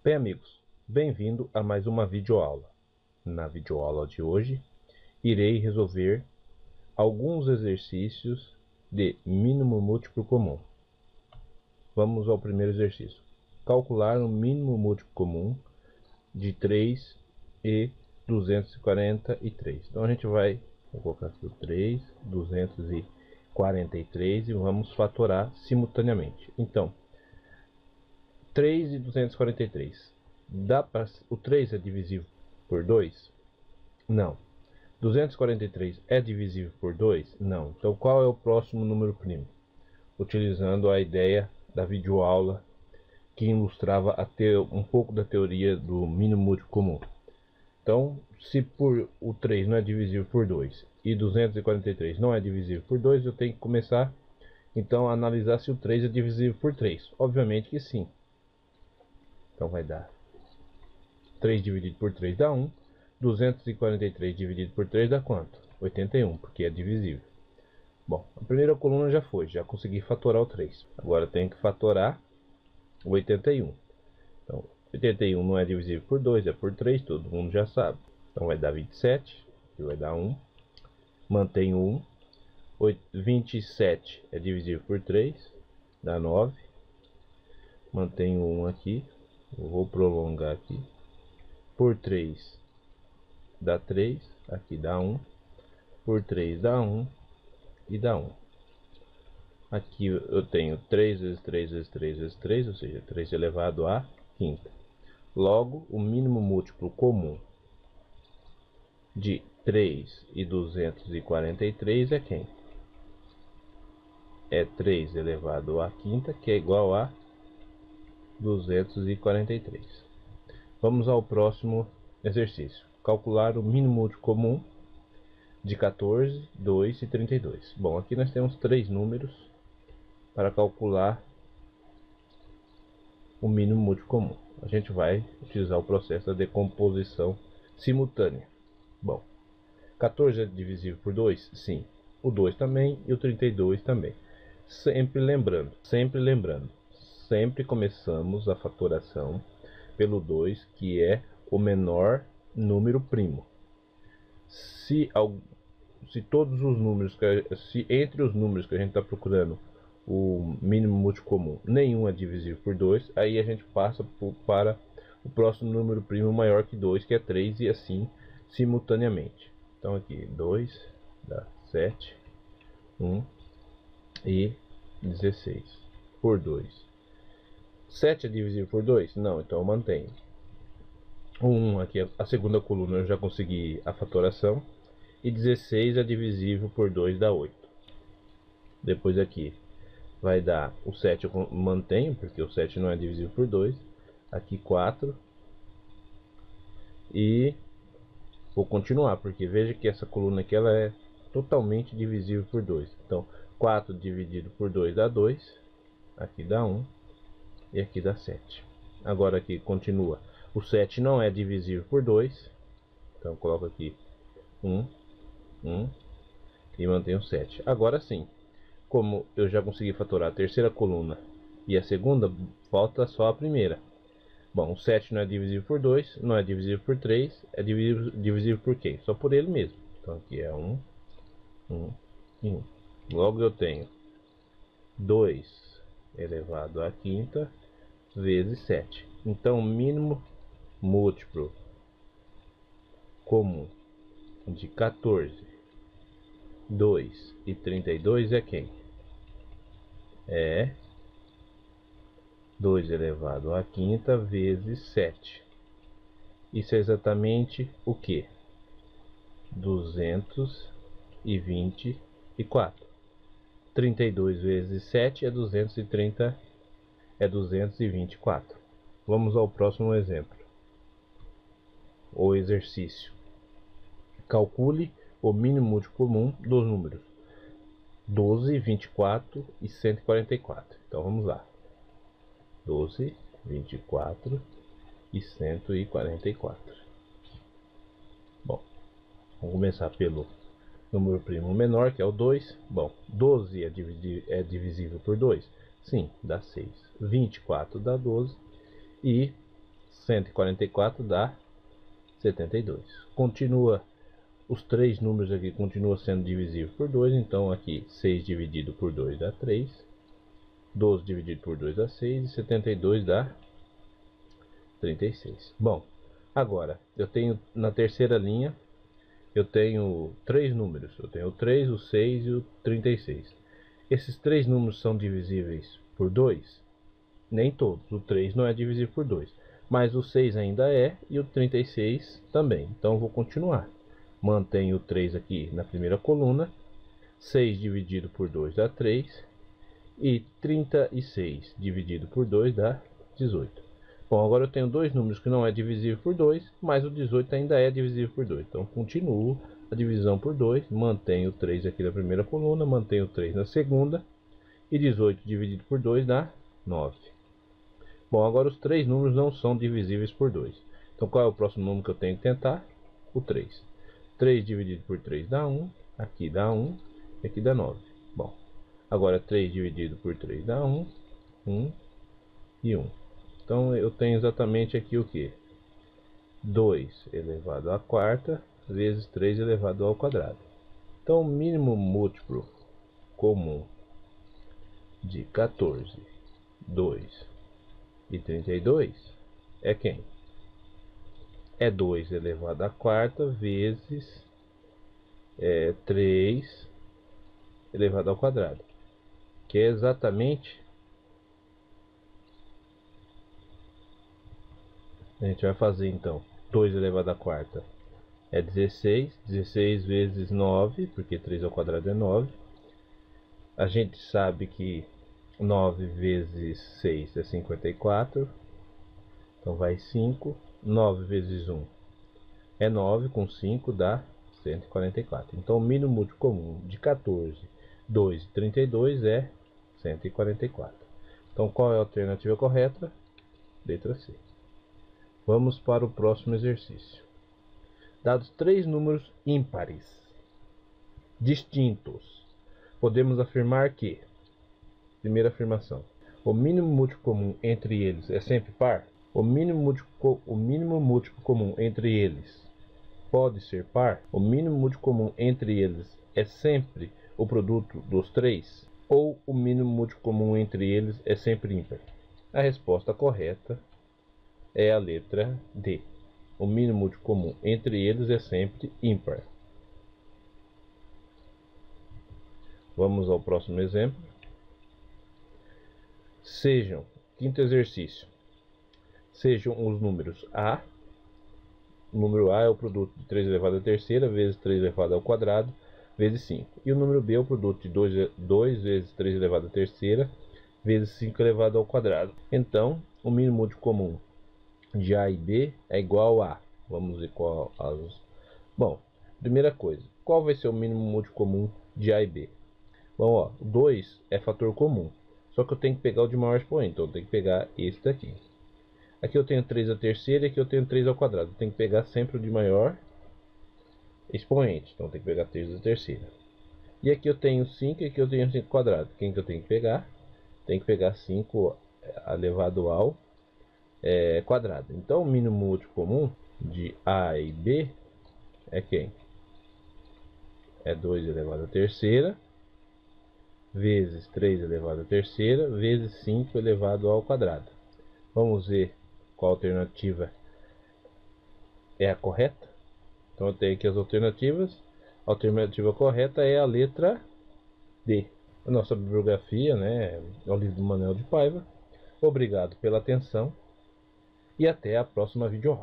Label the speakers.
Speaker 1: Bem, amigos, bem-vindo a mais uma videoaula. Na videoaula de hoje, irei resolver alguns exercícios de mínimo múltiplo comum. Vamos ao primeiro exercício. Calcular o mínimo múltiplo comum de 3 e 243. Então a gente vai colocar aqui o 3, 243 e vamos fatorar simultaneamente. Então, 3 e 243. O 3 é divisível por 2? Não. 243 é divisível por 2? Não. Então qual é o próximo número primo? Utilizando a ideia da videoaula que ilustrava um pouco da teoria do mínimo múltiplo comum. Então, se o 3 não é divisível por 2 e 243 não é divisível por 2, eu tenho que começar então a analisar se o 3 é divisível por 3. Obviamente que sim. Então vai dar 3 dividido por 3 dá 1. 243 dividido por 3 dá quanto? 81, porque é divisível. Bom, a primeira coluna já foi, já consegui fatorar o 3. Agora tenho que fatorar o 81. Então, 81 não é divisível por 2, é por 3, todo mundo já sabe. Então vai dar 27, que vai dar 1. Mantenho 1. 27 é divisível por 3, dá 9. Mantenho 1 aqui, vou prolongar aqui. Por 3 dá 3, aqui dá 1. Por 3 dá 1 e dá 1. Aqui eu tenho 3 vezes 3 vezes 3 vezes 3, ou seja, 3 elevado à quinta. Logo, o mínimo múltiplo comum de 3 e 243 é quem? É 3 elevado à quinta, que é igual a 243. Vamos ao próximo exercício. Calcular o mínimo múltiplo comum de 14, 2 e 32. Bom, aqui nós temos três números para calcular o mínimo múltiplo comum. A gente vai utilizar o processo da decomposição simultânea. Bom, 14 é divisível por 2? Sim. O 2 também e o 32 também. Sempre lembrando, sempre começamos a fatoração pelo 2, que é o menor número primo. Se todos os números, se entre os números que a gente está procurando o mínimo múltiplo comum, nenhum é divisível por 2, aí a gente passa para o próximo número primo maior que 2, que é 3, e assim simultaneamente. Então aqui 2 dá 7, 1 e 16 por 2. 7 é divisível por 2? Não, então eu mantenho. O 1 aqui, a segunda coluna, eu já consegui a fatoração. E 16 é divisível por 2, dá 8. Depois aqui vai dar o 7, eu mantenho, porque o 7 não é divisível por 2. Aqui 4. E vou continuar, porque veja que essa coluna aqui ela é totalmente divisível por 2. Então 4 dividido por 2 dá 2. Aqui dá 1. E aqui dá 7. Agora aqui continua. O 7 não é divisível por 2. Então coloco aqui 1. E mantenho 7. Agora sim, como eu já consegui fatorar a terceira coluna e a segunda, falta só a primeira. Bom, o 7 não é divisível por 2, não é divisível por 3, é divisível por quem? Só por ele mesmo. Então aqui é 1 e 1. Logo eu tenho 2 elevado à quinta vezes 7. Então o mínimo múltiplo comum de 14, 2 e 32 é quem? É 2 elevado à quinta vezes 7. Isso é exatamente o que? 224. 32 vezes 7 é 230, é 224. Vamos ao próximo exemplo. O exercício. Calcule o mínimo múltiplo comum dos números 12, 24 e 144. Então vamos lá. 12, 24 e 144. Bom, vamos começar pelo número primo menor, que é o 2. Bom, 12 é divisível por 2? Sim, dá 6. 24 dá 12. E 144 dá 72. Continua, os três números aqui continuam sendo divisíveis por 2, então aqui 6 dividido por 2 dá 3, 12 dividido por 2 dá 6 e 72 dá 36. Bom, agora eu tenho na terceira linha, eu tenho três números, eu tenho o 3, o 6 e o 36. Esses três números são divisíveis por 2? Nem todos, o 3 não é divisível por 2, mas o 6 ainda é e o 36 também. Então eu vou continuar. Mantenho o 3 aqui na primeira coluna, 6 dividido por 2 dá 3 e 36 dividido por 2 dá 18. Bom, agora eu tenho dois números que não é divisível por 2, mas o 18 ainda é divisível por 2. Então continuo a divisão por 2, mantenho o 3 aqui na primeira coluna, mantenho o 3 na segunda e 18 dividido por 2 dá 9. Bom, agora os três números não são divisíveis por 2. Então qual é o próximo número que eu tenho que tentar? O 3. 3 dividido por 3 dá 1, aqui dá 1 e aqui dá 9. Bom, agora 3 dividido por 3 dá 1, 1 e 1. Então eu tenho exatamente aqui o que? 2 elevado à quarta vezes 3 elevado ao quadrado. Então o mínimo múltiplo comum de 14, 2 e 32 é quem? É 2 elevado à quarta vezes 3 elevado ao quadrado, que é exatamente, a gente vai fazer então, 2 elevado à quarta é 16, 16 vezes 9, porque 3 ao quadrado é 9. A gente sabe que 9 vezes 6 é 54, então vai 5. 9 vezes 1 é 9, com 5 dá 144. Então o mínimo múltiplo comum de 14, 2 e 32 é 144. Então qual é a alternativa correta? Letra C. Vamos para o próximo exercício. Dados três números ímpares distintos, podemos afirmar que, primeira afirmação, o mínimo múltiplo comum entre eles é sempre par? O mínimo múltiplo comum entre eles pode ser par? O mínimo múltiplo comum entre eles é sempre o produto dos três? Ou o mínimo múltiplo comum entre eles é sempre ímpar? A resposta correta é a letra D. O mínimo múltiplo comum entre eles é sempre ímpar. Vamos ao próximo exemplo. Quinto exercício. Sejam os números A. O número A é o produto de 3 elevado à terceira vezes 3 elevado ao quadrado vezes 5. E o número B é o produto de 2 vezes 3 elevado à terceira vezes 5 elevado ao quadrado. Então, o mínimo múltiplo comum de A e B é igual a... Vamos ver qual as... Bom, primeira coisa, qual vai ser o mínimo múltiplo comum de A e B? Bom, ó, 2 é fator comum. Só que eu tenho que pegar o de maior expoente, então eu tenho que pegar esse daqui. Aqui eu tenho 3 à terceira e aqui eu tenho 3 ao quadrado. Eu tenho que pegar sempre o de maior expoente. Então eu tenho que pegar 3 à terceira. E aqui eu tenho 5 e aqui eu tenho 5 ao quadrado. Quem que eu tenho que pegar? Tem que pegar 5 elevado ao quadrado. Então o mínimo múltiplo comum de A e B é quem? É 2 elevado à terceira vezes 3 elevado à terceira vezes 5 elevado ao quadrado. Vamos ver qual alternativa é a correta. Então eu tenho aqui as alternativas. A alternativa correta é a letra D. A nossa bibliografia, né, é o livro do Manuel de Paiva. Obrigado pela atenção e até a próxima videoaula.